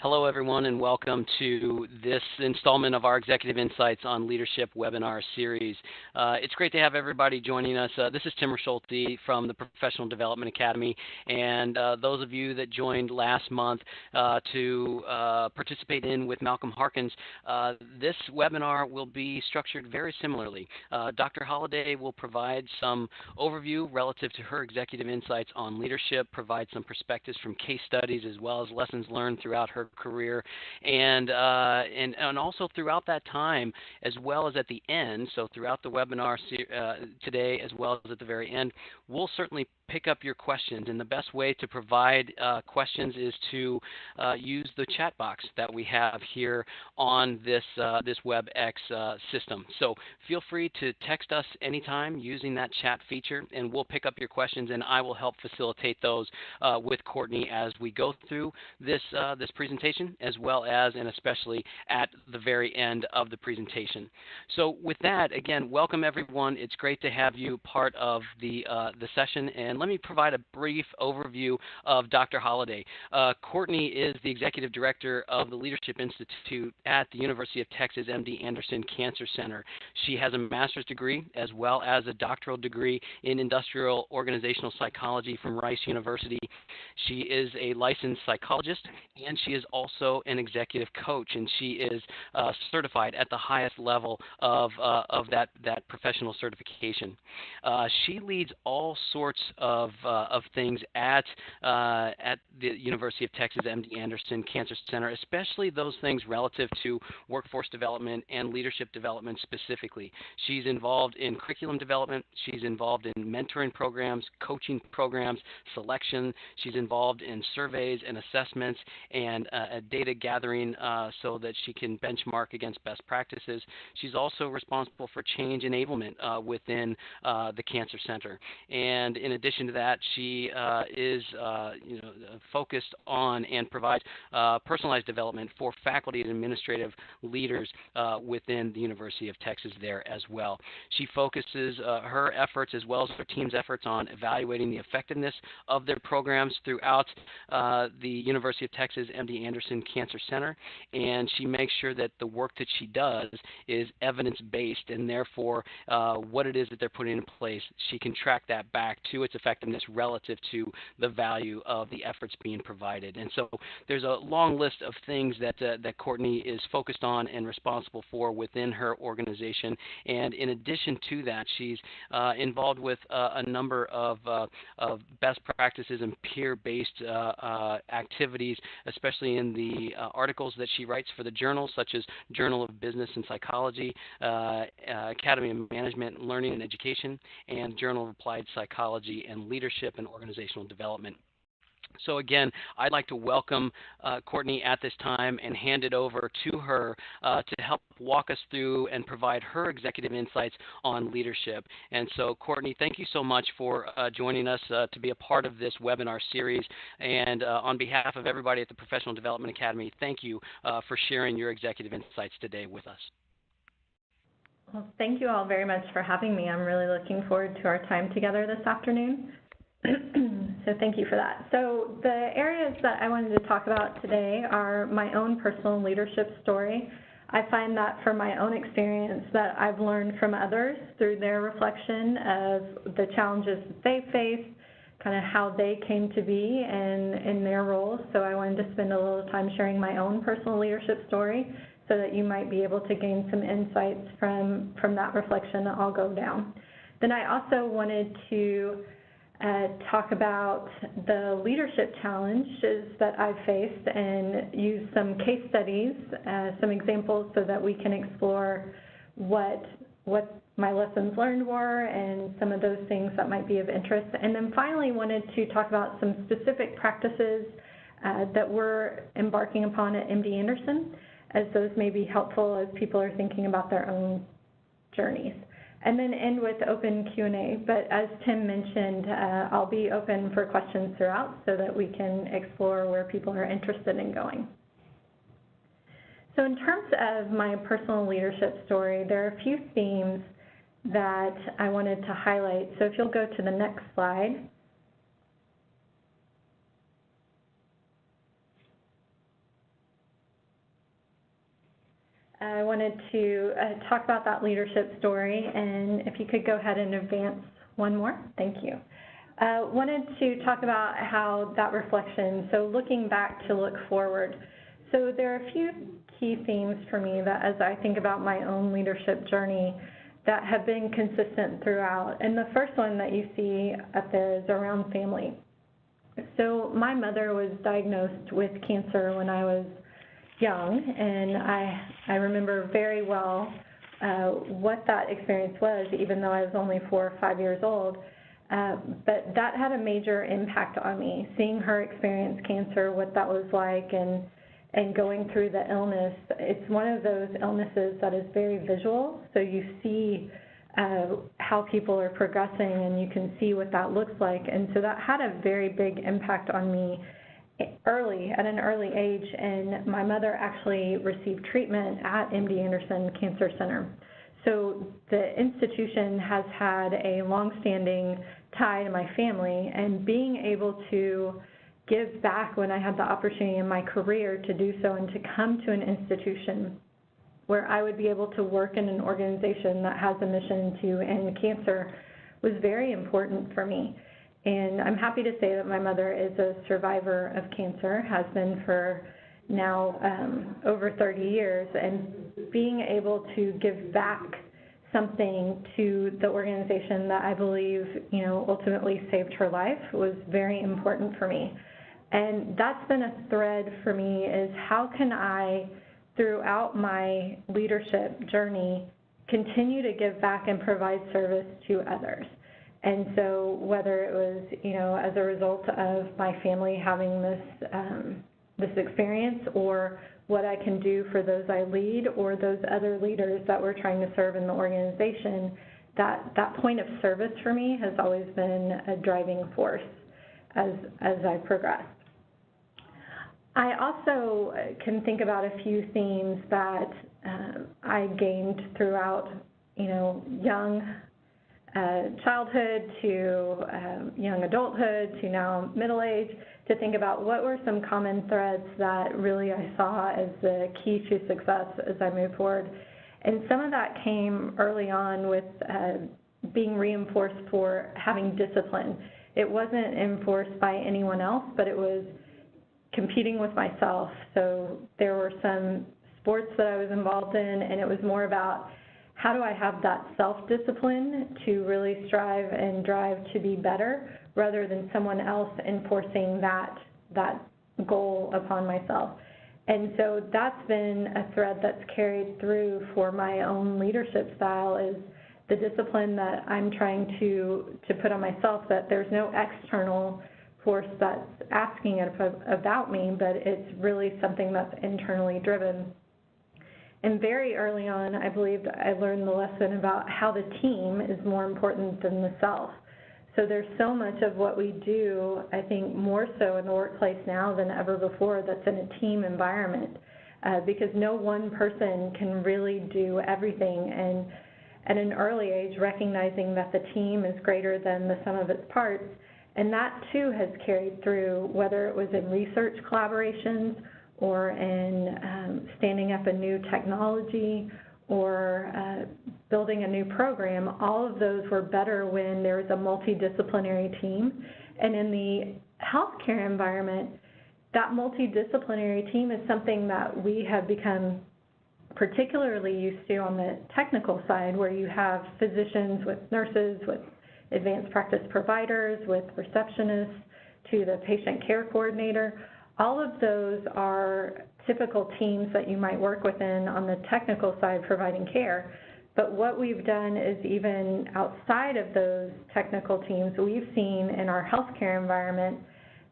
Hello, everyone, and welcome to this installment of our Executive Insights on Leadership webinar series. It's great to have everybody joining us. This is Tim Schulte from the Professional Development Academy, and those of you that joined last month to participate in with Malcolm Harkins, this webinar will be structured very similarly. Dr. Holladay will provide some overview relative to her executive insights on leadership, provide some perspectives from case studies as well as lessons learned throughout her career, and also throughout that time, as well as at the end. So throughout the webinar today, as well as at the very end, we'll certainly pick up your questions, and the best way to provide questions is to use the chat box that we have here on this WebEx system. So feel free to text us anytime using that chat feature, and we'll pick up your questions, and I will help facilitate those with Courtney as we go through this presentation, as well as and especially at the very end of the presentation. So with that, again, welcome everyone. It's great to have you part of the session, and let me provide a brief overview of Dr. Holladay. Courtney is the Executive Director of the Leadership Institute at the University of Texas MD Anderson Cancer Center. She has a master's degree as well as a doctoral degree in industrial organizational psychology from Rice University. She is a licensed psychologist, and she is also an executive coach, and she is certified at the highest level of that professional certification. She leads all sorts of things at the University of Texas MD Anderson Cancer Center, especially those things relative to workforce development and leadership development specifically. She's involved in curriculum development. She's involved in mentoring programs, coaching programs, selection. She's involved in surveys and assessments and data gathering so that she can benchmark against best practices. She's also responsible for change enablement within the Cancer Center. And in addition to that, she is focused on and provides personalized development for faculty and administrative leaders within the University of Texas there as well. She focuses her efforts as well as her team's efforts on evaluating the effectiveness of their programs throughout the University of Texas MD Anderson Cancer Center, and she makes sure that the work that she does is evidence-based, and therefore what it is that they're putting in place, she can track that back to its effectiveness relative to the value of the efforts being provided. And so there's a long list of things that Courtney is focused on and responsible for within her organization. And in addition to that, she's involved with a number of best practices and peer-based activities, especially in the articles that she writes for the journals, such as Journal of Business and Psychology, Academy of Management, Learning and Education, and Journal of Applied Psychology and Leadership and Organizational Development. So again, I'd like to welcome Courtney at this time and hand it over to her to help walk us through and provide her executive insights on leadership. And so Courtney, thank you so much for joining us to be a part of this webinar series. And on behalf of everybody at the Professional Development Academy, thank you for sharing your executive insights today with us. Well, thank you all very much for having me. I'm really looking forward to our time together this afternoon. So thank you for that. So the areas that I wanted to talk about today are my own personal leadership story. I find that from my own experience that I've learned from others through their reflection of the challenges that they face, kind of how they came to be in their roles. So I wanted to spend a little time sharing my own personal leadership story so that you might be able to gain some insights from that reflection that I'll go down. Then I also wanted to talk about the leadership challenges that I've faced and use some case studies, some examples so that we can explore what my lessons learned were and some of those things that might be of interest. And then finally wanted to talk about some specific practices that we're embarking upon at MD Anderson, as those may be helpful as people are thinking about their own journeys. And then end with open Q&A. But as Tim mentioned, I'll be open for questions throughout so that we can explore where people are interested in going. So in terms of my personal leadership story, there are a few themes that I wanted to highlight. So if you'll go to the next slide. I wanted to talk about that leadership story, and if you could go ahead and advance one more, thank you. Wanted to talk about how that reflection, so looking back to look forward. So there are a few key themes for me that as I think about my own leadership journey that have been consistent throughout. And the first one that you see up there is around family. So my mother was diagnosed with cancer when I was young, and I remember very well what that experience was, even though I was only 4 or 5 years old. But that had a major impact on me, seeing her experience cancer, what that was like, and going through the illness. It's one of those illnesses that is very visual, so you see how people are progressing, and you can see what that looks like. And so that had a very big impact on me at an early age, and my mother actually received treatment at MD Anderson Cancer Center. So the institution has had a long-standing tie to my family, and being able to give back when I had the opportunity in my career to do so and to come to an institution where I would be able to work in an organization that has a mission to end cancer was very important for me. And I'm happy to say that my mother is a survivor of cancer, has been for now over 30 years, and being able to give back something to the organization that I believe, ultimately saved her life was very important for me. And that's been a thread for me, is how can I, throughout my leadership journey, continue to give back and provide service to others. And so whether it was, as a result of my family having this experience, or what I can do for those I lead or those other leaders that we're trying to serve in the organization, that point of service for me has always been a driving force as I progressed. I also can think about a few themes that I gained throughout, young childhood to young adulthood to now middle age, to think about what were some common threads that really I saw as the key to success as I move forward. And some of that came early on with being reinforced for having discipline. It wasn't enforced by anyone else, but it was competing with myself. So there were some sports that I was involved in, and it was more about how do I have that self-discipline to really strive and drive to be better, rather than someone else enforcing that goal upon myself. And so that's been a thread that's carried through for my own leadership style, is the discipline that I'm trying to put on myself, that there's no external force that's asking it about me, but it's really something that's internally driven. And very early on, I believe I learned the lesson about how the team is more important than the self. So there's so much of what we do, I think more so in the workplace now than ever before, that's in a team environment, because no one person can really do everything. And at an early age, recognizing that the team is greater than the sum of its parts, and that too has carried through, whether it was in research collaborations or in standing up a new technology or building a new program. All of those were better when there was a multidisciplinary team. And in the healthcare environment, that multidisciplinary team is something that we have become particularly used to on the technical side, where you have physicians with nurses, with advanced practice providers, with receptionists, to the patient care coordinator. All of those are typical teams that you might work within on the technical side providing care. But what we've done is, even outside of those technical teams, we've seen in our healthcare environment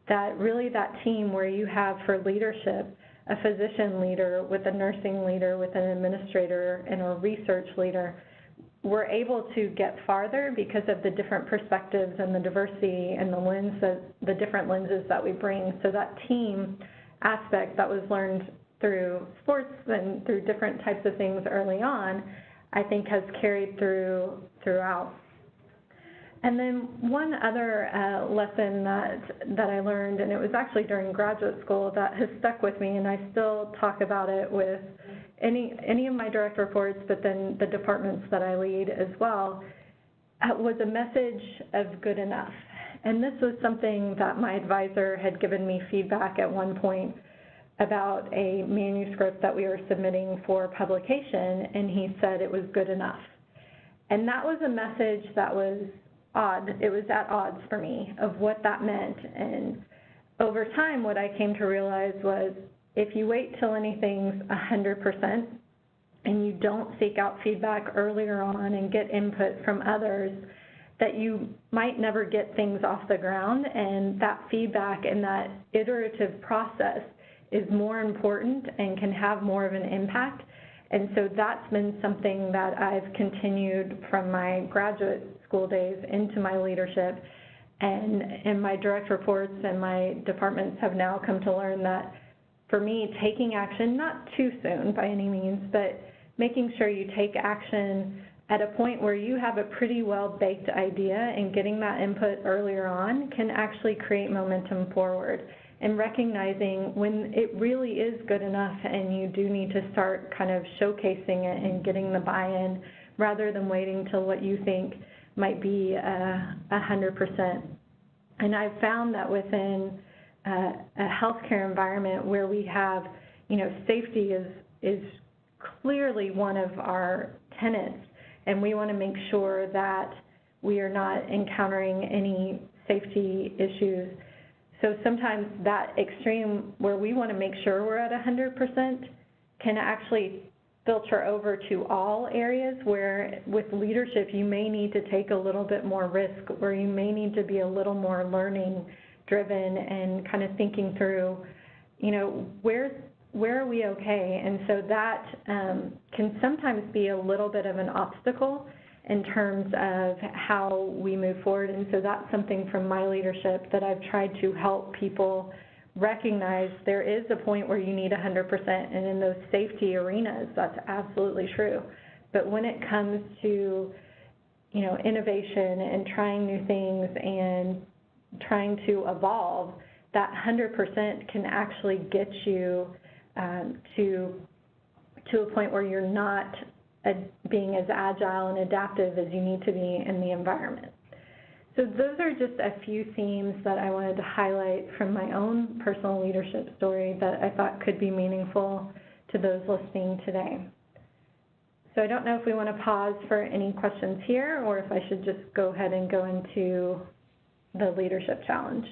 that really that team where you have for leadership a physician leader with a nursing leader with an administrator and a research leader, we're able to get farther because of the different perspectives and the diversity and the different lenses that we bring. So that team aspect that was learned through sports and through different types of things early on, I think has carried throughout. And then one other lesson that I learned, and it was actually during graduate school, that has stuck with me, and I still talk about it with any of my direct reports, but then the departments that I lead as well, was a message of good enough. And this was something that my advisor had given me feedback at one point about a manuscript that we were submitting for publication, and he said it was good enough. And that was a message that was odd. It was at odds for me of what that meant. And over time, what I came to realize was if you wait till anything's 100% and you don't seek out feedback earlier on and get input from others, that you might never get things off the ground, and that feedback and that iterative process is more important and can have more of an impact. And so that's been something that I've continued from my graduate school days into my leadership, and my direct reports and my departments have now come to learn that for me, taking action, not too soon by any means, but making sure you take action at a point where you have a pretty well-baked idea, and getting that input earlier on can actually create momentum forward. And recognizing when it really is good enough and you do need to start kind of showcasing it and getting the buy-in rather than waiting till what you think might be 100%. And I've found that within a healthcare environment where we have, safety is clearly one of our tenets, and we want to make sure that we are not encountering any safety issues. So sometimes that extreme where we want to make sure we're at 100% can actually filter over to all areas where with leadership you may need to take a little bit more risk, where you may need to be a little more learning driven and kind of thinking through, where are we okay? And so that can sometimes be a little bit of an obstacle in terms of how we move forward. And so that's something from my leadership that I've tried to help people recognize. There is a point where you need 100%, and in those safety arenas, that's absolutely true. But when it comes to, innovation and trying new things and trying to evolve, that 100% can actually get you to a point where you're not being as agile and adaptive as you need to be in the environment. So those are just a few themes that I wanted to highlight from my own personal leadership story that I thought could be meaningful to those listening today. So I don't know if we want to pause for any questions here, or if I should just go ahead and go into the leadership challenge.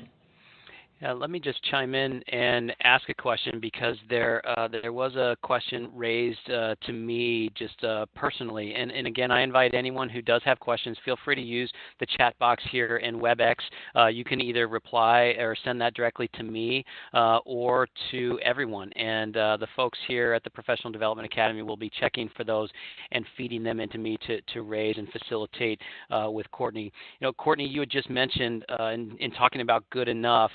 Let me just chime in and ask a question, because there was a question raised to me just personally. And again, I invite anyone who does have questions, feel free to use the chat box here in WebEx. You can either reply or send that directly to me or to everyone. And the folks here at the Professional Development Academy will be checking for those and feeding them into me to raise and facilitate with Courtney. Courtney, you had just mentioned in talking about good enough,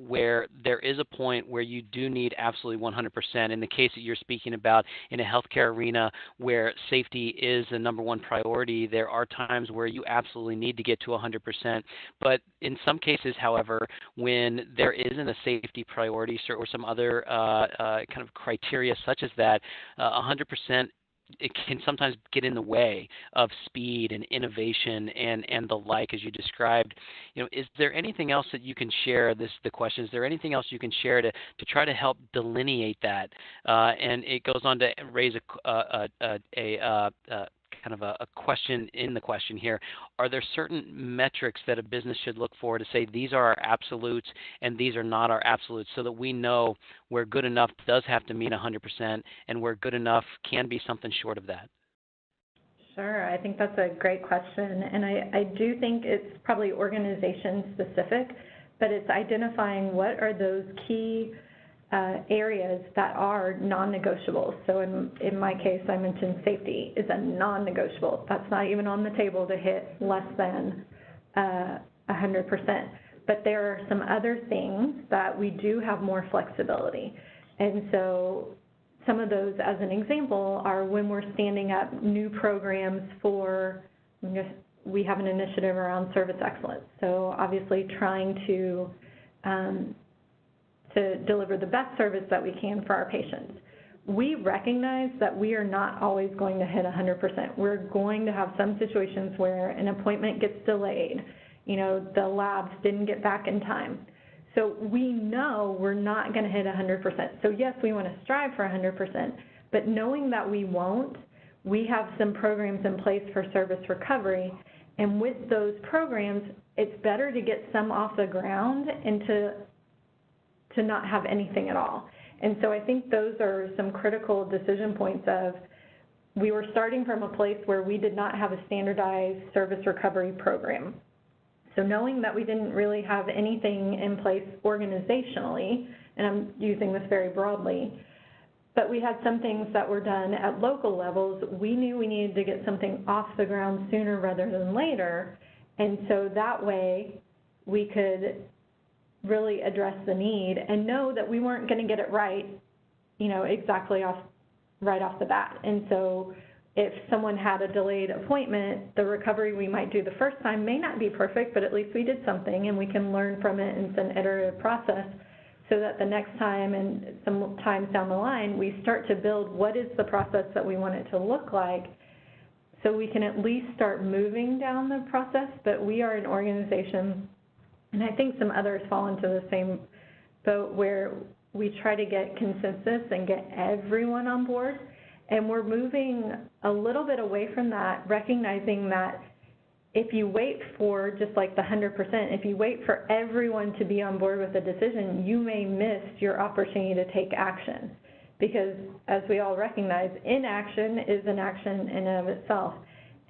where there is a point where you do need absolutely 100%. In the case that you're speaking about in a healthcare arena where safety is the number one priority, there are times where you absolutely need to get to 100%. But in some cases, however, when there isn't a safety priority or some other kind of criteria such as that, 100% it can sometimes get in the way of speed and innovation and the like, as you described. Is there anything else that you can share? The question is there anything else you can share to try to help delineate that? And it goes on to raise kind of a question in the question here. Are there certain metrics that a business should look for to say these are our absolutes and these are not our absolutes, so that we know where good enough does have to mean 100% and where good enough can be something short of that? Sure, I think that's a great question, and I do think it's probably organization specific, but it's identifying what are those key areas that are non-negotiable. So in my case, I mentioned safety is a non-negotiable. That's not even on the table to hit less than 100%. But there are some other things that we do have more flexibility. And so some of those, as an example, are when we're standing up new programs for, we have an initiative around service excellence. So obviously trying to deliver the best service that we can for our patients. we recognize that we are not always going to hit 100%. We're going to have some situations where an appointment gets delayed. You know, the labs didn't get back in time. So we know we're not going to hit 100%. So yes, we want to strive for 100%, but knowing that we won't, we have some programs in place for service recovery. And with those programs, it's better to get some off the ground and to not have anything at all. And so I think those are some critical decision points of, we were starting from a place where we did not have a standardized service recovery program. So knowing that we didn't really have anything in place organizationally, and I'm using this very broadly, but we had some things that were done at local levels, we knew we needed to get something off the ground sooner rather than later. And so that way we could really address the need and know that we weren't going to get it right, you know, exactly right off the bat. And so if someone had a delayed appointment, the recovery we might do the first time may not be perfect, but at least we did something and we can learn from it, and it's an iterative process, so that the next time and some times down the line, we start to build what is the process that we want it to look like, so we can at least start moving down the process. But we are an organization, and I think some others fall into the same boat, where we try to get consensus and get everyone on board. And we're moving a little bit away from that, recognizing that if you wait for, just like the 100%, if you wait for everyone to be on board with a decision, you may miss your opportunity to take action. Because as we all recognize, inaction is an action in and of itself.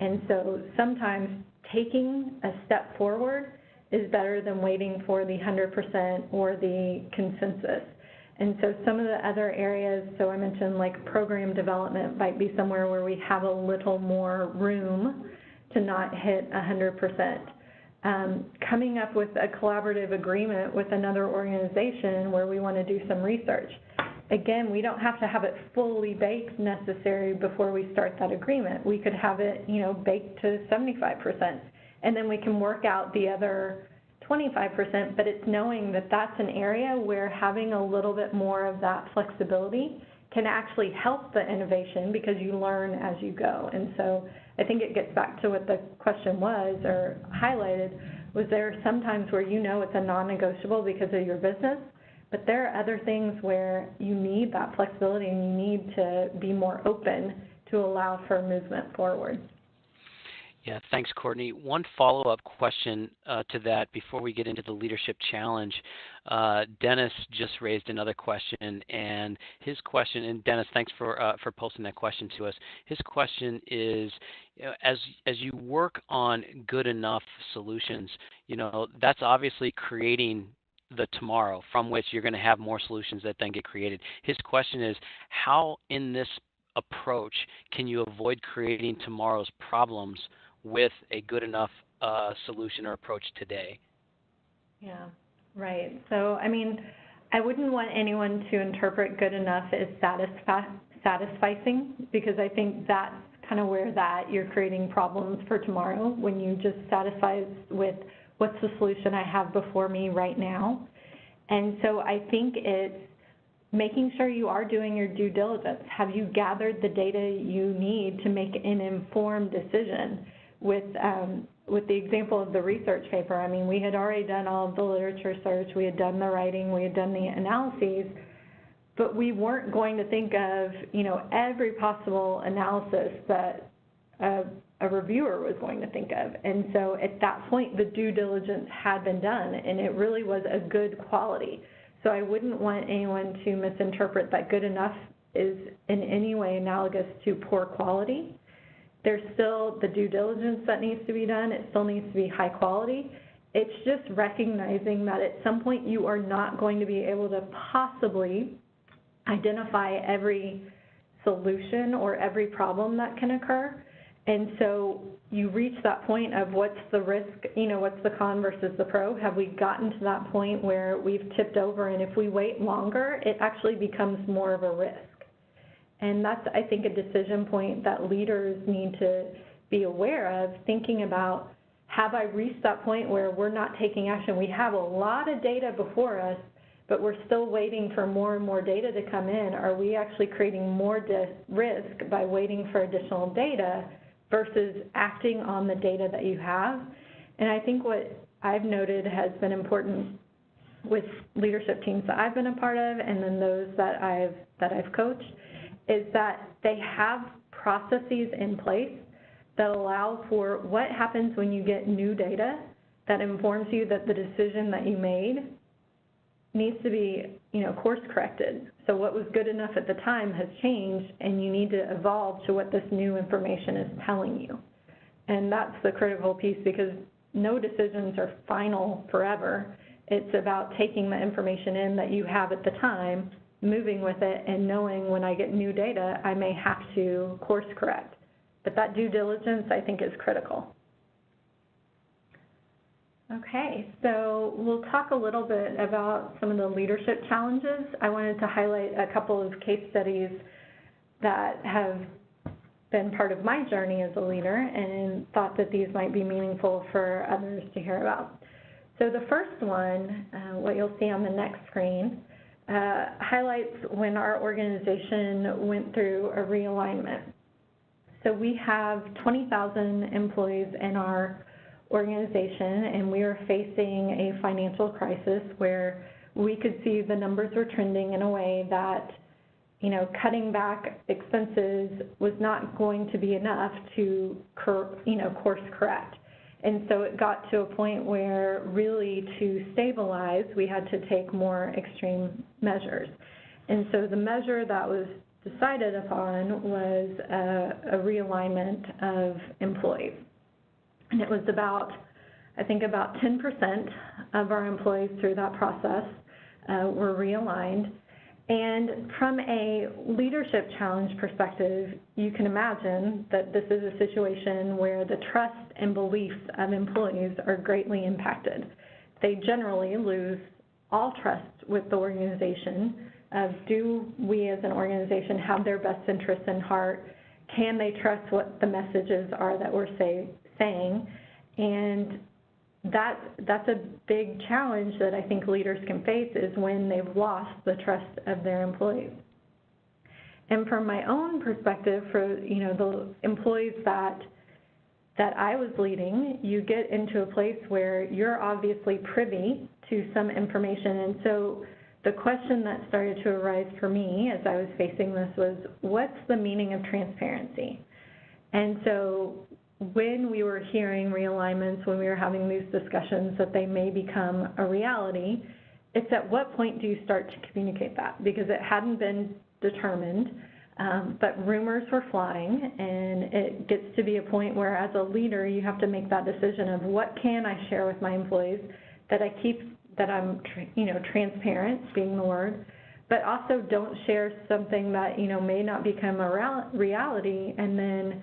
And so sometimes taking a step forward is better than waiting for the 100% or the consensus. And so some of the other areas, so I mentioned like program development might be somewhere where we have a little more room to not hit 100%. Coming up with a collaborative agreement with another organization where we want to do some research. Again, we don't have to have it fully baked necessarily before we start that agreement. We could have it, you know, baked to 75%, and then we can work out the other 25%, but it's knowing that that's an area where having a little bit more of that flexibility can actually help the innovation, because you learn as you go. And so I think it gets back to what the question was, or highlighted, was there some times where you know it's a non-negotiable because of your business, but there are other things where you need that flexibility and you need to be more open to allow for movement forward. Yeah, thanks, Courtney. One follow-up question to that before we get into the leadership challenge. Dennis just raised another question, and his question, and Dennis, thanks for posting that question to us. His question is, you know, as you work on good enough solutions, you know, that's obviously creating the tomorrow from which you're going to have more solutions that then get created. His question is, how in this approach can you avoid creating tomorrow's problems with a good enough solution or approach today? Yeah, right. So, I mean, I wouldn't want anyone to interpret good enough as satisficing, because I think that's kind of where you're creating problems for tomorrow, when you just satisfy with what's the solution I have before me right now. And so I think it's making sure you are doing your due diligence. Have you gathered the data you need to make an informed decision? With the example of the research paper, I mean, we had already done all of the literature search, we had done the writing, we had done the analyses, but we weren't going to think of, you know, every possible analysis that a reviewer was going to think of. And so at that point, the due diligence had been done, and it really was a good quality. So I wouldn't want anyone to misinterpret that good enough is in any way analogous to poor quality. There's still the due diligence that needs to be done. It still needs to be high quality. It's just recognizing that at some point you are not going to be able to possibly identify every solution or every problem that can occur. And so you reach that point of what's the risk, you know, what's the con versus the pro? Have we gotten to that point where we've tipped over, and if we wait longer, it actually becomes more of a risk? And that's, I think, a decision point that leaders need to be aware of, thinking about, have I reached that point where we're not taking action? We have a lot of data before us, but we're still waiting for more and more data to come in. Are we actually creating more risk by waiting for additional data versus acting on the data that you have? And I think what I've noted has been important with leadership teams that I've been a part of, and then those that I've coached, is that they have processes in place that allow for what happens when you get new data that informs you that the decision that you made needs to be, course corrected. So what was good enough at the time has changed, and you need to evolve to what this new information is telling you. And that's the critical piece, because no decisions are final forever. It's about taking the information in that you have at the time, moving with it, and knowing when I get new data, I may have to course correct. But that due diligence, I think, is critical. Okay, so we'll talk a little bit about some of the leadership challenges. I wanted to highlight a couple of case studies that have been part of my journey as a leader and thought that these might be meaningful for others to hear about. So the first one, what you'll see on the next screen, highlights when our organization went through a realignment. So we have 20,000 employees in our organization, and we are facing a financial crisis where we could see the numbers were trending in a way that, cutting back expenses was not going to be enough to, course correct. And so it got to a point where really to stabilize, we had to take more extreme measures. And so the measure that was decided upon was a realignment of employees. And it was about 10% of our employees through that process were realigned. And from a leadership challenge perspective, you can imagine that this is a situation where the trust and beliefs of employees are greatly impacted. They generally lose all trust with the organization. Do we as an organization have their best interests in heart? Can they trust what the messages are that we're saying? And that's a big challenge that I think leaders can face, is when they've lost the trust of their employees. And from my own perspective, for the employees that I was leading, you get into a place where you're obviously privy to some information. And so the question that started to arise for me as I was facing this was, what's the meaning of transparency? And so when we were hearing realignments, when we were having these discussions that they may become a reality, it's at what point do you start to communicate that? Because it hadn't been determined, but rumors were flying, and it gets to be a point where as a leader you have to make that decision of what can I share with my employees that I'm transparent, being the word, but also don't share something that may not become a reality, and then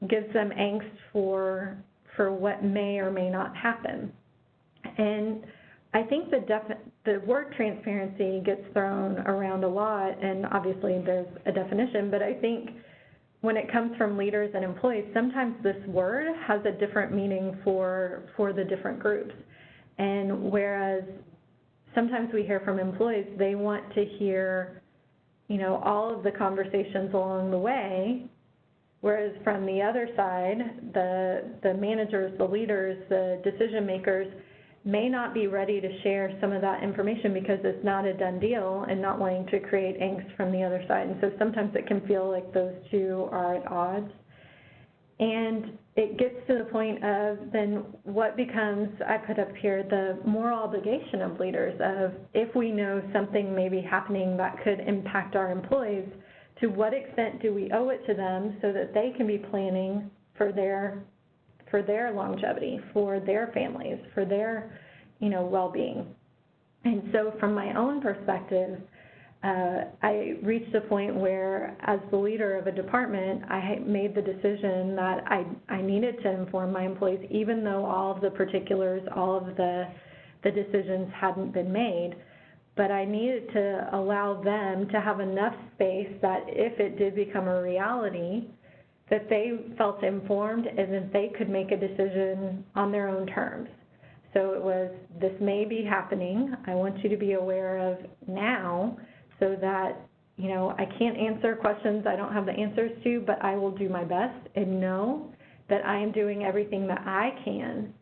gives them angst for what may or may not happen. And I think the word transparency gets thrown around a lot, and obviously there's a definition, but I think when it comes from leaders and employees, sometimes this word has a different meaning for the different groups. And whereas sometimes we hear from employees, they want to hear, all of the conversations along the way, whereas from the other side, the managers, the leaders, the decision makers may not be ready to share some of that information because it's not a done deal, and not wanting to create angst from the other side. And so sometimes it can feel like those two are at odds. And it gets to the point of then what becomes, I put up here, the moral obligation of leaders of, if we know something may be happening that could impact our employees, to what extent do we owe it to them so that they can be planning for their longevity, for their families, for their well-being. And so from my own perspective, I reached a point where, as the leader of a department, I made the decision that I needed to inform my employees, even though all of the particulars, all of the decisions hadn't been made. But I needed to allow them to have enough space that if it did become a reality, that they felt informed and that they could make a decision on their own terms. So it was, this may be happening. I want you to be aware of now so that, you know, I can't answer questions I don't have the answers to, but I will do my best and know that I am doing everything that I can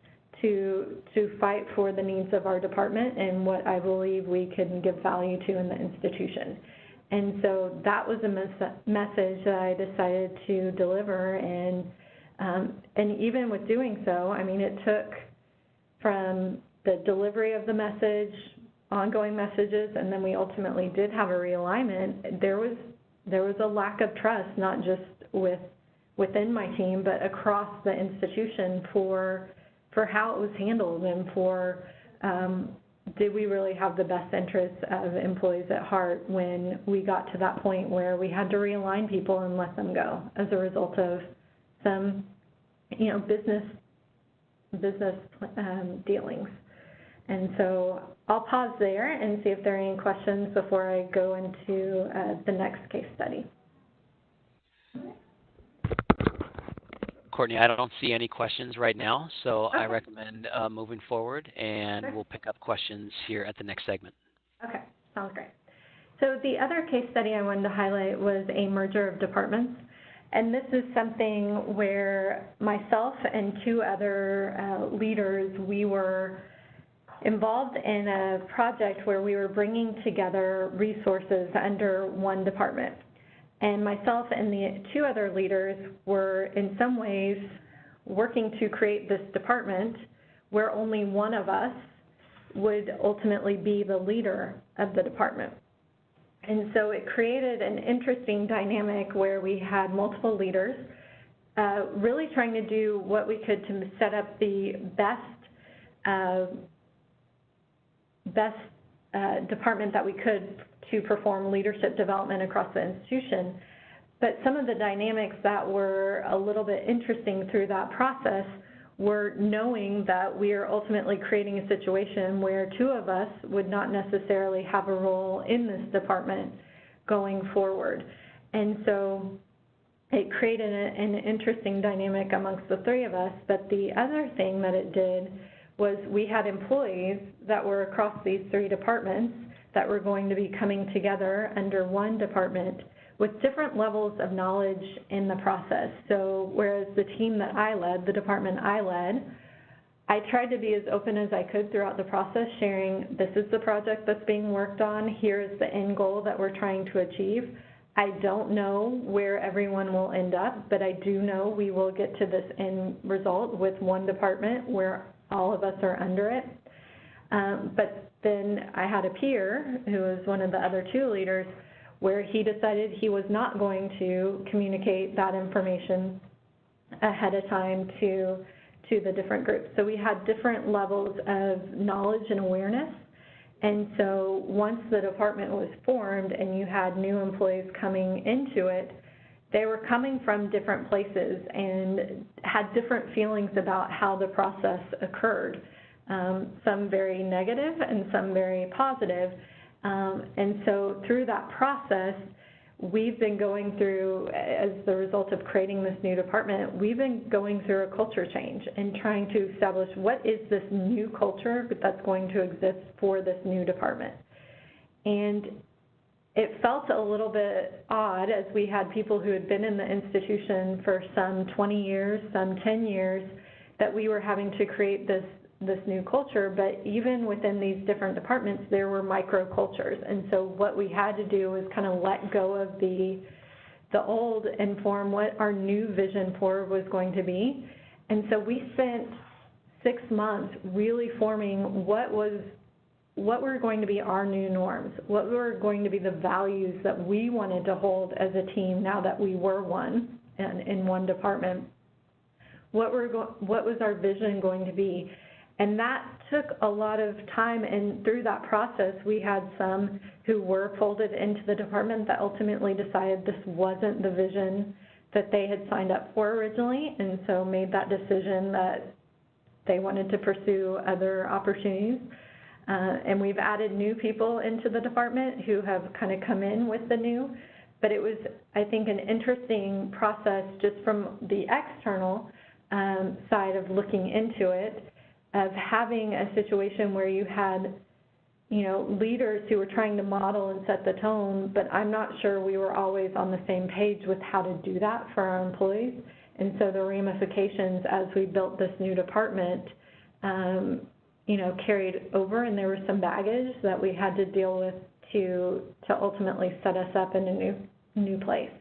to fight for the needs of our department and what I believe we can give value to in the institution. And so that was a message that I decided to deliver, and even with doing so, I mean, it took from the delivery of the message, ongoing messages, and then we ultimately did have a realignment. There was a lack of trust, not just within my team, but across the institution for how it was handled and for did we really have the best interests of employees at heart when we got to that point where we had to realign people and let them go as a result of some, you know, business dealings. And so I'll pause there and see if there are any questions before I go into the next case study. Courtney, I don't see any questions right now, so Okay. I recommend moving forward, and Sure. we'll pick up questions here at the next segment. Okay, sounds great. So the other case study I wanted to highlight was a merger of departments. And this is something where myself and two other leaders, we were involved in a project where we were bringing together resources under one department. And myself and the two other leaders were in some ways working to create this department where only one of us would ultimately be the leader of the department. And so it created an interesting dynamic where we had multiple leaders really trying to do what we could to set up the best department that we could to perform leadership development across the institution. But some of the dynamics that were a little bit interesting through that process were knowing that we are ultimately creating a situation where two of us would not necessarily have a role in this department going forward. And so it created an interesting dynamic amongst the three of us. But the other thing that it did was we had employees that were across these three departments that were going to be coming together under one department with different levels of knowledge in the process. So whereas the team that I led, the department I led, I tried to be as open as I could throughout the process, sharing this is the project that's being worked on, here is the end goal that we're trying to achieve. I don't know where everyone will end up, but I do know we will get to this end result with one department where all of us are under it. But then I had a peer who was one of the other two leaders where he decided he was not going to communicate that information ahead of time to the different groups. So we had different levels of knowledge and awareness. And so once the department was formed and you had new employees coming into it, they were coming from different places and had different feelings about how the process occurred. Some very negative and some very positive. And so through that process, we've been going through, as the result of creating this new department, we've been going through a culture change and trying to establish what is this new culture that's going to exist for this new department. And it felt a little bit odd as we had people who had been in the institution for some 20 years, some 10 years, that we were having to create this new culture, but even within these different departments, there were microcultures. And so what we had to do was kind of let go of the old and form what our new vision forward was going to be. And so we spent 6 months really forming what were going to be our new norms, what were going to be the values that we wanted to hold as a team now that we were one and in one department. What was our vision going to be? And that took a lot of time, and through that process, we had some who were folded into the department that ultimately decided this wasn't the vision that they had signed up for originally, and so made that decision that they wanted to pursue other opportunities. And we've added new people into the department who have kind of come in with the new, but it was, I think, an interesting process just from the external side of looking into it. of having a situation where you had, leaders who were trying to model and set the tone, but I'm not sure we were always on the same page with how to do that for our employees. And so the ramifications as we built this new department, carried over, and there was some baggage that we had to deal with to ultimately set us up in a new place.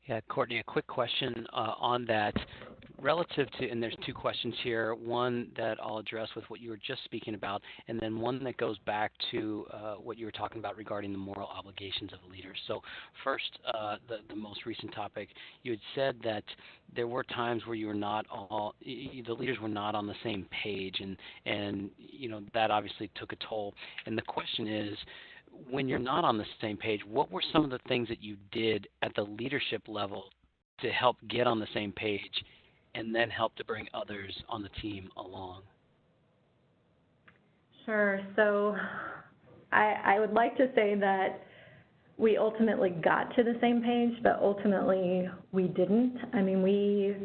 Yeah, Courtney, a quick question on that. Relative to, and there's two questions here, one that I'll address with what you were just speaking about, and then one that goes back to what you were talking about regarding the moral obligations of leaders. So first, the most recent topic, you had said that there were times where you were not the leaders were not on the same page, and that obviously took a toll. And the question is, when you're not on the same page, what were some of the things that you did at the leadership level to help get on the same page and then help to bring others on the team along? Sure. So I would like to say that we ultimately got to the same page, but ultimately we didn't. I mean, we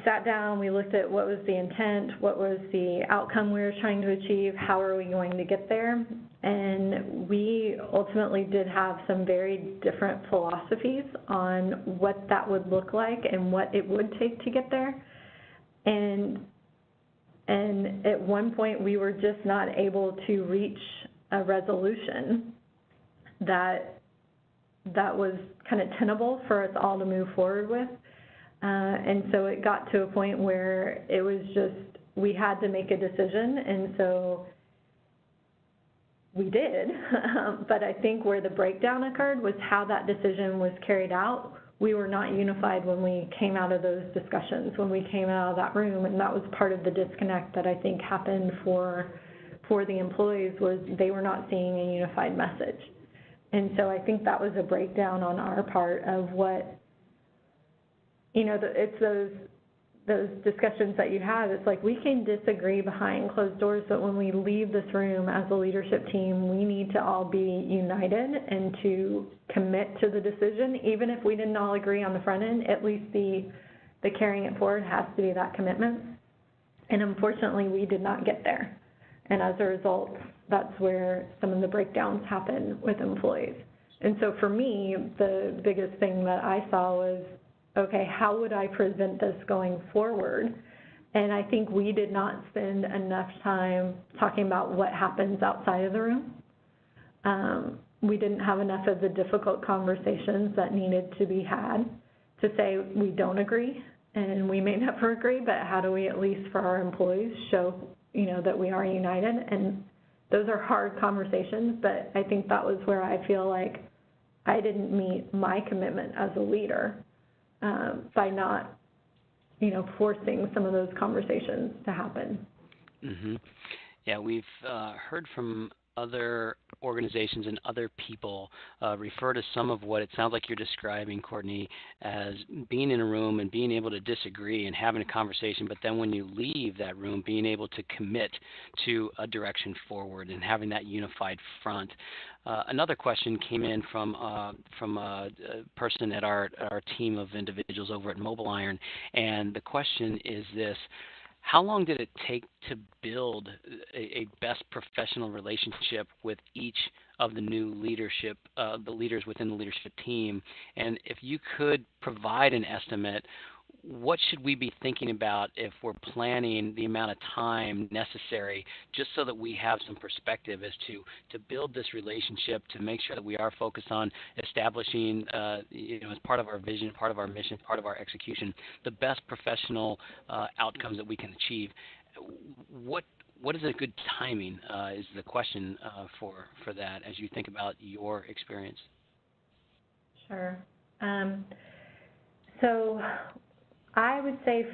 sat down, we looked at what was the intent, what was the outcome we were trying to achieve, how are we going to get there, and we ultimately did have some very different philosophies on what that would look like and what it would take to get there. And at one point we were just not able to reach a resolution that was kind of tenable for us all to move forward with. And so it got to a point where it was just, we had to make a decision, and so we did. But I think where the breakdown occurred was how that decision was carried out. We were not unified when we came out of those discussions, when we came out of that room, and that was part of the disconnect that I think happened for the employees, was they were not seeing a unified message. And so I think that was a breakdown on our part of what, it's those discussions that you have. It's like we can disagree behind closed doors, but when we leave this room as a leadership team, we need to all be united and to commit to the decision. Even if we didn't all agree on the front end, at least the carrying it forward has to be that commitment. And unfortunately, we did not get there. And as a result, that's where some of the breakdowns happen with employees. And so for me, the biggest thing that I saw was, okay, how would I prevent this going forward? And I think we did not spend enough time talking about what happens outside of the room. We didn't have enough of the difficult conversations that needed to be had to say we don't agree and we may never agree, but how do we at least for our employees show, that we are united? And those are hard conversations, but I think that was where I feel like I didn't meet my commitment as a leader. By not, forcing some of those conversations to happen. Mm-hmm. Yeah, we've heard from other organizations and other people refer to some of what it sounds like you're describing, Courtney, as being in a room and being able to disagree and having a conversation, but then when you leave that room, being able to commit to a direction forward and having that unified front. Another question came in from a person at our team of individuals over at Mobile Iron, and the question is this: how long did it take to build a best professional relationship with each of the new leadership, the leaders within the leadership team? And if you could provide an estimate, what should we be thinking about if we're planning the amount of time necessary, just so that we have some perspective as to build this relationship, to make sure that we are focused on establishing, as part of our vision, part of our mission, part of our execution, the best professional outcomes that we can achieve? What is a good timing is the question for that as you think about your experience. Sure. So I would say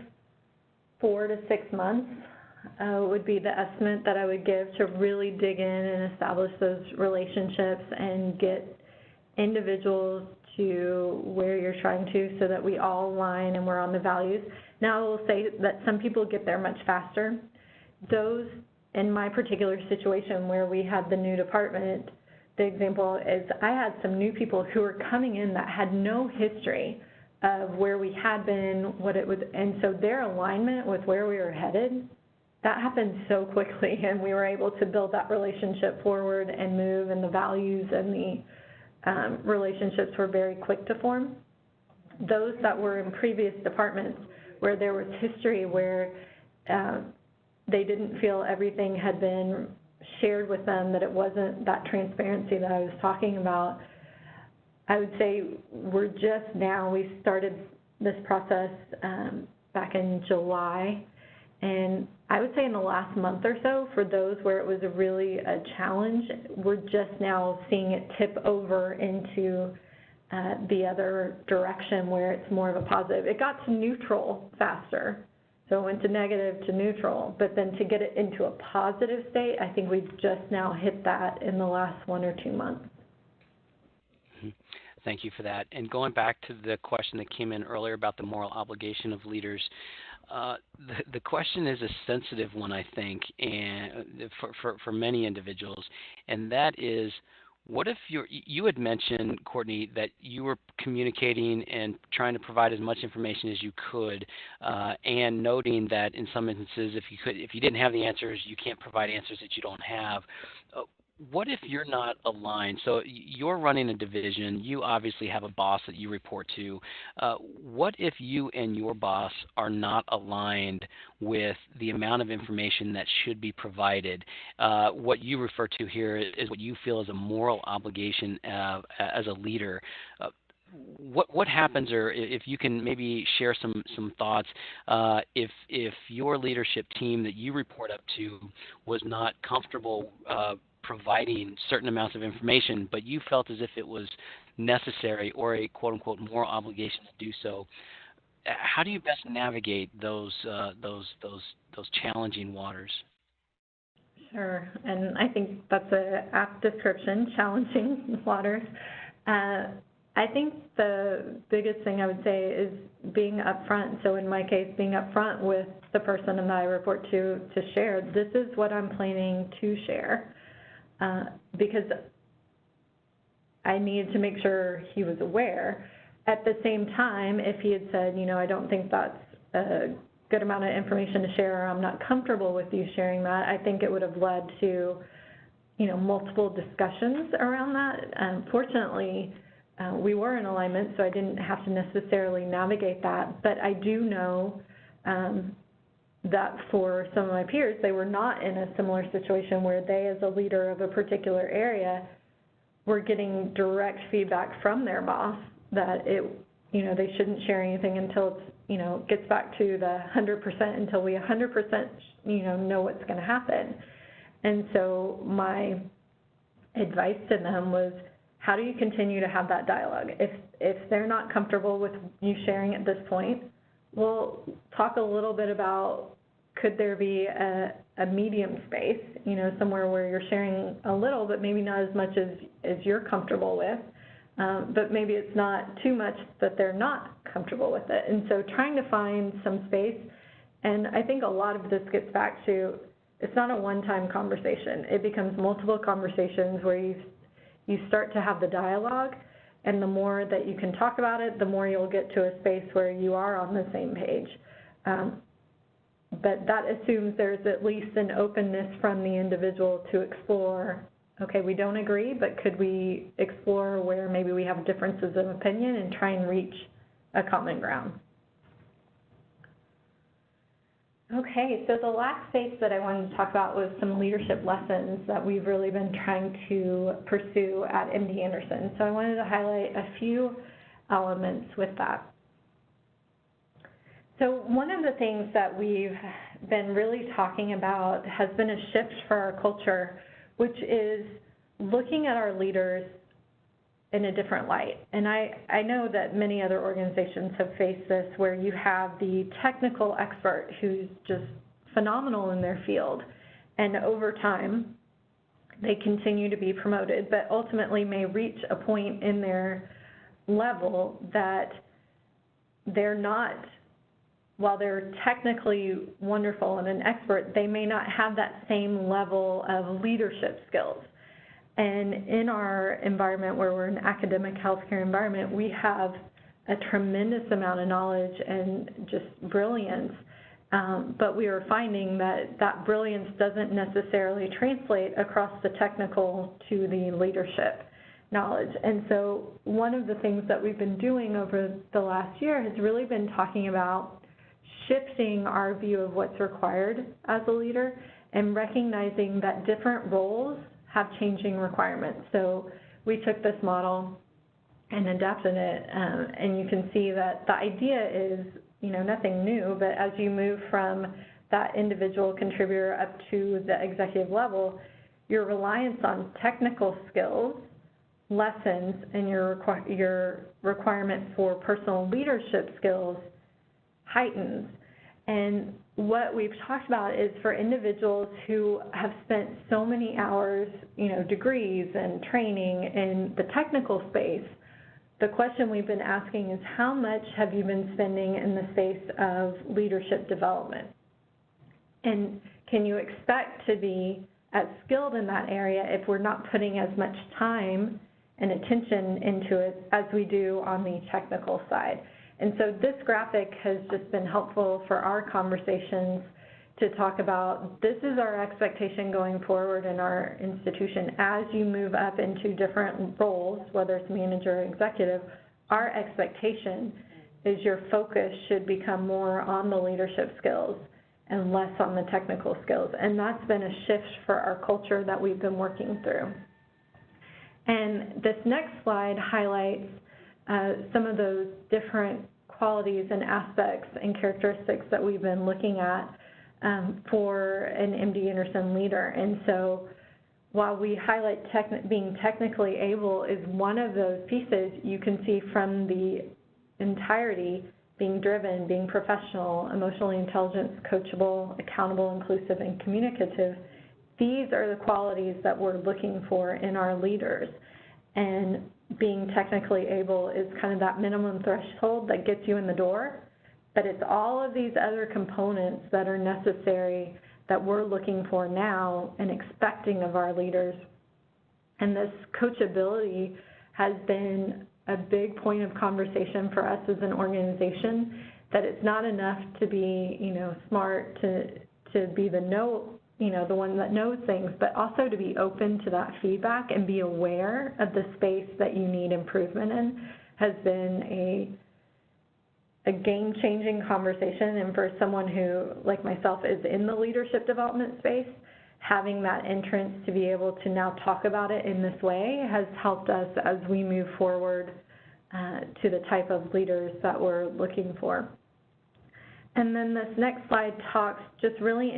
4 to 6 months would be the estimate that I would give to really dig in and establish those relationships and get individuals to where you're trying to, so that we all align and we're on the values. Now, I will say that some people get there much faster. Those, in my particular situation where we had the new department, the example is I had some new people who were coming in that had no history of where we had been, what it was, and so their alignment with where we were headed, that happened so quickly, and we were able to build that relationship forward and move, and the values and the relationships were very quick to form. Those that were in previous departments where there was history, where they didn't feel everything had been shared with them, that it wasn't that transparency that I was talking about, I would say we're just now, we started this process back in July, and I would say in the last month or so, for those where it was really a challenge, we're just now seeing it tip over into the other direction where it's more of a positive. It got to neutral faster, so it went to negative to neutral, but then to get it into a positive state, I think we've just now hit that in the last 1 or 2 months. Thank you for that. And going back to the question that came in earlier about the moral obligation of leaders, the question is a sensitive one, I think, and for many individuals, and that is, what if you had mentioned, Courtney, that you were communicating and trying to provide as much information as you could, and noting that in some instances, if you didn't have the answers, you can't provide answers that you don't have. What if you're not aligned? So you're running a division. You obviously have a boss that you report to. What if you and your boss are not aligned with the amount of information that should be provided? What you refer to here is what you feel is a moral obligation as a leader. What happens, or if you can maybe share some thoughts, if your leadership team that you report up to was not comfortable providing certain amounts of information, but you felt as if it was necessary or a quote-unquote moral obligation to do so, how do you best navigate those challenging waters? Sure, and I think that's an apt description, challenging waters. I think the biggest thing I would say is being upfront. So in my case, being upfront with the person that I report to share, this is what I'm planning to share. Because I needed to make sure he was aware. At the same time, if he had said, I don't think that's a good amount of information to share, or I'm not comfortable with you sharing that, I think it would have led to, multiple discussions around that. Fortunately, we were in alignment, so I didn't have to necessarily navigate that. But I do know that for some of my peers, they were not in a similar situation where they, as a leader of a particular area, were getting direct feedback from their boss that they shouldn't share anything until it's, gets back to the 100%, until we 100%, know what's going to happen. And so my advice to them was, how do you continue to have that dialogue? If they're not comfortable with you sharing at this point, we'll talk a little bit about, could there be a medium space, somewhere where you're sharing a little, but maybe not as much as you're comfortable with, but maybe it's not too much that they're not comfortable with it. And so trying to find some space, and I think a lot of this gets back to, it's not a one-time conversation. It becomes multiple conversations where you start to have the dialogue, and the more that you can talk about it, the more you'll get to a space where you are on the same page. But that assumes there's at least an openness from the individual to explore, okay, we don't agree, but could we explore where maybe we have differences of opinion and try and reach a common ground? Okay, so the last space that I wanted to talk about was some leadership lessons that we've really been trying to pursue at MD Anderson. So I wanted to highlight a few elements with that. So one of the things that we've been really talking about has been a shift for our culture, which is looking at our leaders in a different light. And I know that many other organizations have faced this, where you have the technical expert who's just phenomenal in their field, and over time they continue to be promoted, but ultimately may reach a point in their level that they're not, while they're technically wonderful and an expert, they may not have that same level of leadership skills. And in our environment, where we're an academic healthcare environment, we have a tremendous amount of knowledge and just brilliance, but we are finding that that brilliance doesn't necessarily translate across the technical to the leadership knowledge. And so one of the things that we've been doing over the last year has really been talking about shifting our view of what's required as a leader and recognizing that different roles have changing requirements. So we took this model and adapted it, and you can see that the idea is, nothing new, but as you move from that individual contributor up to the executive level, your reliance on technical skills lessens and your requirement for personal leadership skills heightens. And what we've talked about is for individuals who have spent so many hours, degrees and training in the technical space, the question we've been asking is, how much have you been spending in the space of leadership development? And can you expect to be as skilled in that area if we're not putting as much time and attention into it as we do on the technical side? And so this graphic has just been helpful for our conversations to talk about, this is our expectation going forward in our institution. As you move up into different roles, whether it's manager or executive, our expectation is your focus should become more on the leadership skills and less on the technical skills. And that's been a shift for our culture that we've been working through. And this next slide highlights some of those different qualities and aspects and characteristics that we've been looking at for an MD Anderson leader. And so while we highlight being technically able is one of those pieces, you can see from the entirety being driven, being professional, emotionally intelligent, coachable, accountable, inclusive, and communicative. These are the qualities that we're looking for in our leaders. And being technically able is kind of that minimum threshold that gets you in the door, but it's all of these other components that are necessary that we're looking for now and expecting of our leaders. And this coachability has been a big point of conversation for us as an organization, that it's not enough to be, smart, to be the the one that knows things, but also to be open to that feedback and be aware of the space that you need improvement in has been a game-changing conversation. And for someone who, like myself, is in the leadership development space, having that entrance to be able to now talk about it in this way has helped us as we move forward to the type of leaders that we're looking for. And then this next slide just really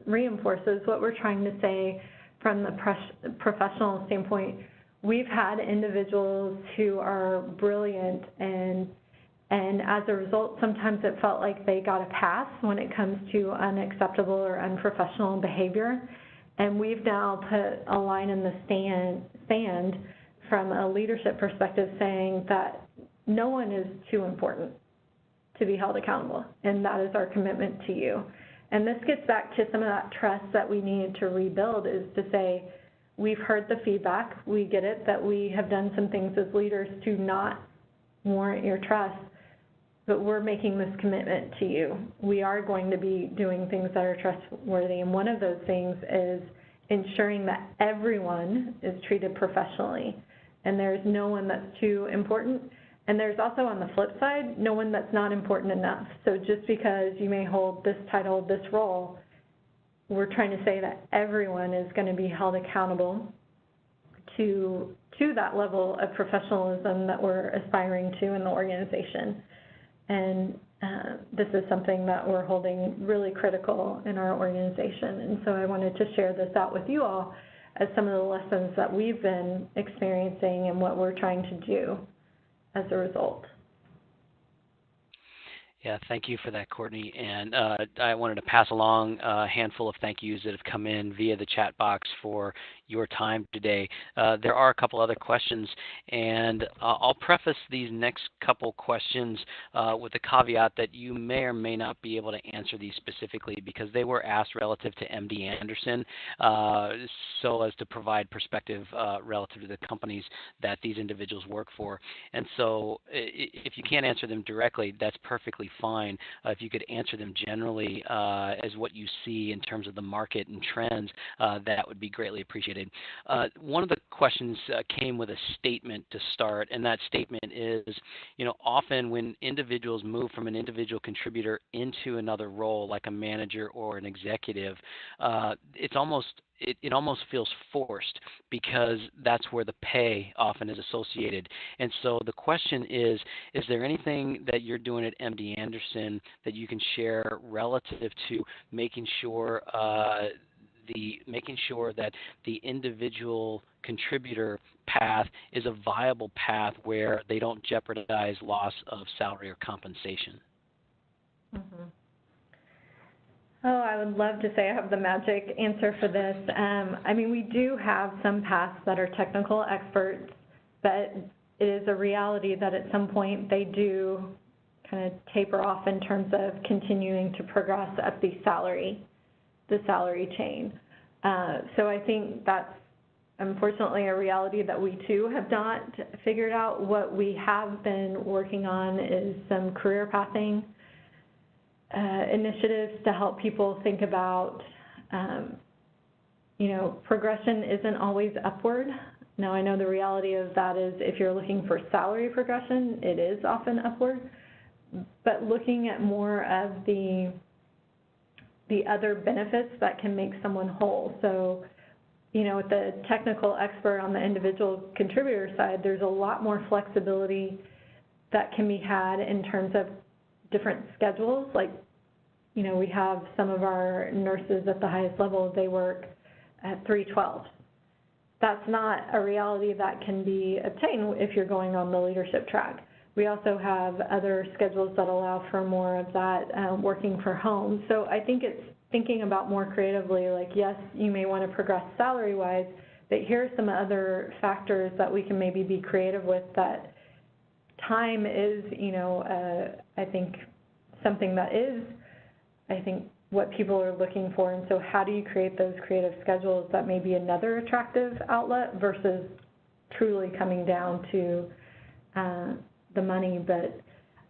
reinforces what we're trying to say from the professional standpoint. We've had individuals who are brilliant, and as a result, sometimes it felt like they got a pass when it comes to unacceptable or unprofessional behavior. And we've now put a line in the sand from a leadership perspective saying that no one is too important to be held accountable, and that is our commitment to you. And this gets back to some of that trust that we need to rebuild, is to say, we've heard the feedback, we get it that we have done some things as leaders to not warrant your trust, but we're making this commitment to you. We are going to be doing things that are trustworthy, and one of those things is ensuring that everyone is treated professionally, and there's no one that's too important. And there's also, on the flip side, no one that's not important enough. So just because you may hold this title, this role, we're trying to say that everyone is going to be held accountable to that level of professionalism that we're aspiring to in the organization. And this is something that we're holding really critical in our organization. And so I wanted to share this out with you all as some of the lessons that we've been experiencing and what we're trying to do as a result. Yeah, thank you for that, Courtney. And I wanted to pass along a handful of thank yous that have come in via the chat box for your time today. There are a couple other questions, and I'll preface these next couple questions with the caveat that you may or may not be able to answer these specifically because they were asked relative to MD Anderson, so as to provide perspective relative to the companies that these individuals work for. And so if you can't answer them directly, that's perfectly fine. If you could answer them generally as what you see in terms of the market and trends, that would be greatly appreciated. One of the questions came with a statement to start, and that statement is, often when individuals move from an individual contributor into another role, like a manager or an executive, it almost feels forced because that's where the pay often is associated. And so the question is there anything that you're doing at MD Anderson that you can share relative to making sure that the individual contributor path is a viable path where they don't jeopardize loss of salary or compensation? Mm-hmm. Oh, I would love to say I have the magic answer for this. We do have some paths that are technical experts, but it is a reality that at some point they do kind of taper off in terms of continuing to progress up the salary chain. So I think that's unfortunately a reality that we too have not figured out. What we have been working on is some career pathing initiatives to help people think about, progression isn't always upward. Now, I know the reality of that is if you're looking for salary progression, it is often upward, but looking at more of the other benefits that can make someone whole. So, with the technical expert on the individual contributor side, there's a lot more flexibility that can be had in terms of different schedules. Like, we have some of our nurses at the highest level, they work at 3/12. That's not a reality that can be obtained if you're going on the leadership track. We also have other schedules that allow for more of that working from home. So I think it's thinking about more creatively, like, yes, you may want to progress salary-wise, but here are some other factors that we can maybe be creative with. That time is, I think something that is, what people are looking for. And so how do you create those creative schedules that may be another attractive outlet versus truly coming down to the money? But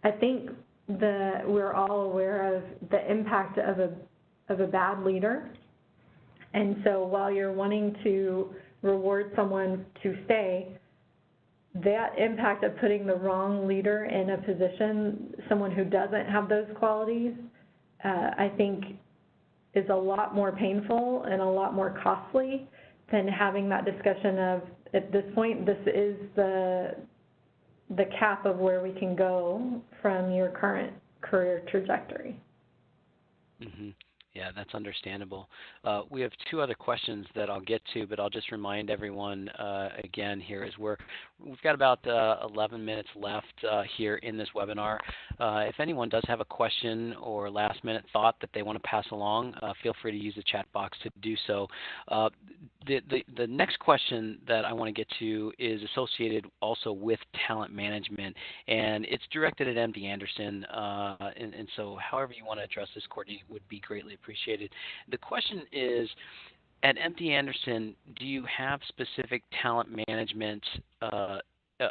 I think we're all aware of the impact of a bad leader. And so while you're wanting to reward someone to stay, that impact of putting the wrong leader in a position, someone who doesn't have those qualities, I think is a lot more painful and a lot more costly than having that discussion of, at this point, this is the cap of where we can go from your current career trajectory. Mm-hmm. Yeah, that's understandable. We have two other questions that I'll get to, but I'll just remind everyone again here is we've got about 11 minutes left here in this webinar. If anyone does have a question or last-minute thought that they want to pass along, feel free to use the chat box to do so. The next question that I want to get to is associated also with talent management, and it's directed at MD Anderson, and so however you want to address this, Courtney, would be greatly appreciated. The question is, at MD Anderson, do you have specific talent management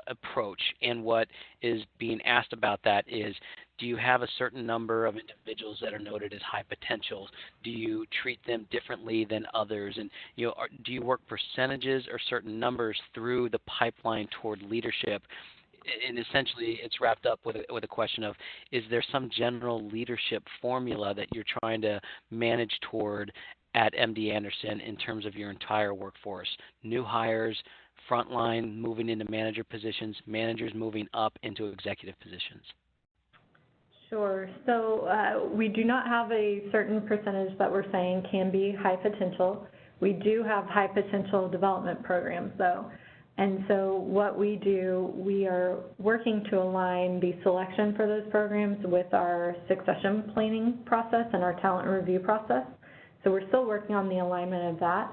approach? And what is being asked about that is, do you have a certain number of individuals that are noted as high potentials? Do you treat them differently than others? And do you work percentages or certain numbers through the pipeline toward leadership? And essentially, it's wrapped up with a question of, is there some general leadership formula that you're trying to manage toward at MD Anderson in terms of your entire workforce? New hires, frontline moving into manager positions, managers moving up into executive positions. Sure. So we do not have a certain percentage that we're saying can be high potential. We do have high potential development programs, though. And so what we do, we are working to align the selection for those programs with our succession planning process and our talent review process. So we're still working on the alignment of that.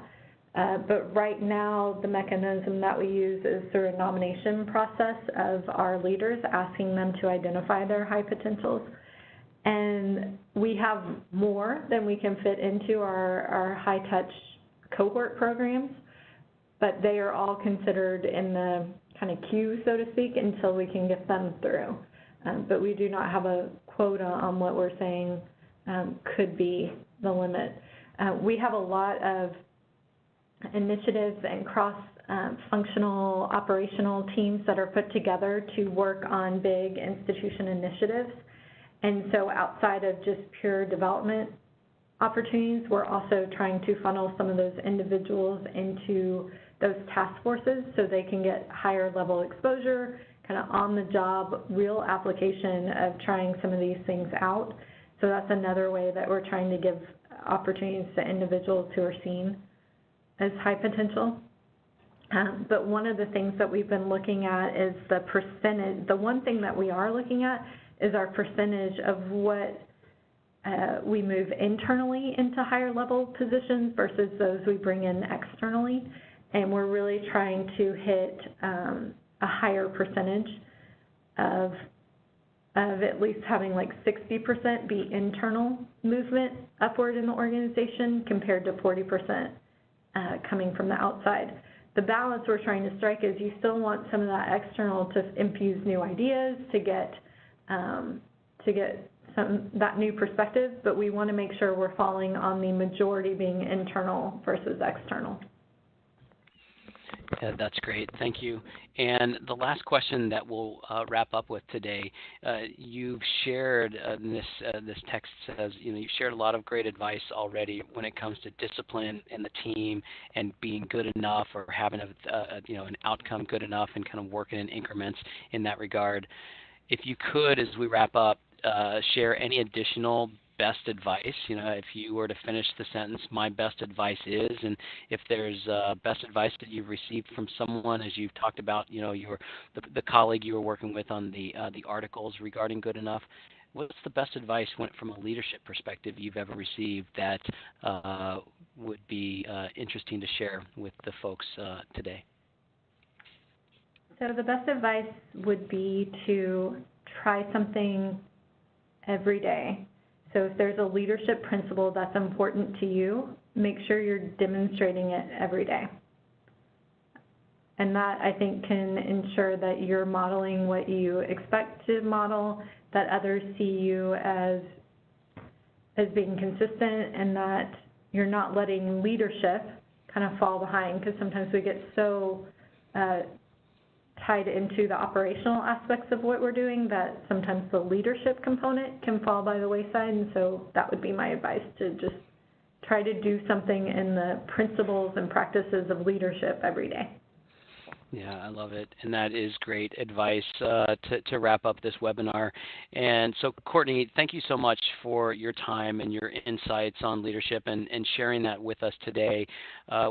But right now, the mechanism that we use is through a nomination process of our leaders, asking them to identify their high potentials. And we have more than we can fit into our high-touch cohort programs, but they are all considered in the kind of queue, so to speak, until we can get them through. But we do not have a quota on what we're saying could be the limit. We have a lot of initiatives and cross-functional operational teams that are put together to work on big institution initiatives. And so outside of just pure development opportunities, we're also trying to funnel some of those individuals into those task forces so they can get higher level exposure, kind of on the job, real application of trying some of these things out. So that's another way that we're trying to give opportunities to individuals who are seen as high potential. But one of the things that we've been looking at is the percentage. The one thing that we are looking at is our percentage of what we move internally into higher level positions versus those we bring in externally. And we're really trying to hit a higher percentage of at least having like 60% be internal movement upward in the organization compared to 40% coming from the outside. The balance we're trying to strike is you still want some of that external to infuse new ideas, to get that new perspective, but we want to make sure we're falling on the majority being internal versus external. Yeah, that's great. Thank you. And the last question that we'll wrap up with today, you've shared this text says, you've shared a lot of great advice already when it comes to discipline and the team and being good enough or having an outcome good enough and kind of working in increments in that regard. If you could, as we wrap up, share any additional best advice, if you were to finish the sentence, my best advice is, and if there's best advice that you've received from someone, as you've talked about, the colleague you were working with on the articles regarding good enough, what's the best advice from a leadership perspective you've ever received that would be interesting to share with the folks today? So the best advice would be to try something every day. So if there's a leadership principle that's important to you, make sure you're demonstrating it every day. And that, I think, can ensure that you're modeling what you expect to model, that others see you as being consistent, and that you're not letting leadership kind of fall behind, because sometimes we get so tied into the operational aspects of what we're doing that sometimes the leadership component can fall by the wayside. And so that would be my advice, to just try to do something in the principles and practices of leadership every day. Yeah, I love it, and that is great advice to wrap up this webinar. And so, Courtney, thank you so much for your time and your insights on leadership and sharing that with us today.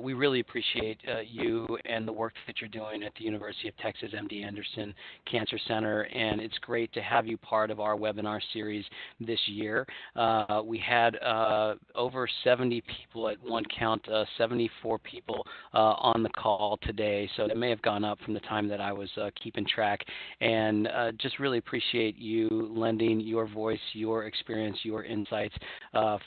We really appreciate you and the work that you're doing at the University of Texas MD Anderson Cancer Center, and it's great to have you part of our webinar series this year. We had over 70 people at one count, 74 people on the call today, so it may have gone up from the time that I was keeping track, and just really appreciate you lending your voice, your experience, your insights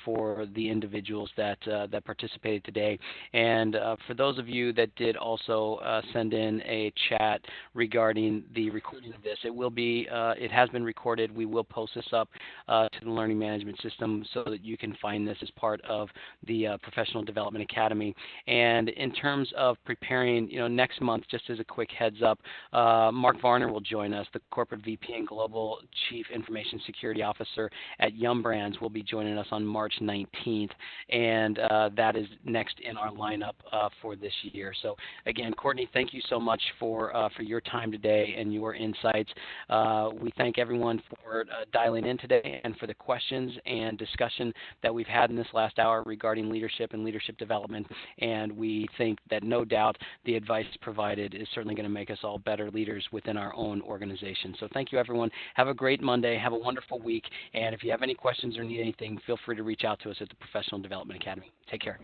for the individuals that participated today. And for those of you that did also send in a chat regarding the recording of this, it has been recorded. We will post this up to the Learning Management System so that you can find this as part of the Professional Development Academy. And in terms of preparing, next month, just as a quick heads up, Mark Varner will join us, the Corporate VP and Global Chief Information Security Officer at Yum Brands, will be joining us on March 19th, and that is next in our lineup for this year. So again, Courtney, thank you so much for your time today and your insights. We thank everyone for dialing in today and for the questions and discussion that we've had in this last hour regarding leadership and leadership development, and we think that no doubt the advice provided is certainly going to make us all better leaders within our own organization. So thank you, everyone. Have a great Monday. Have a wonderful week. And if you have any questions or need anything, feel free to reach out to us at the Professional Development Academy. Take care.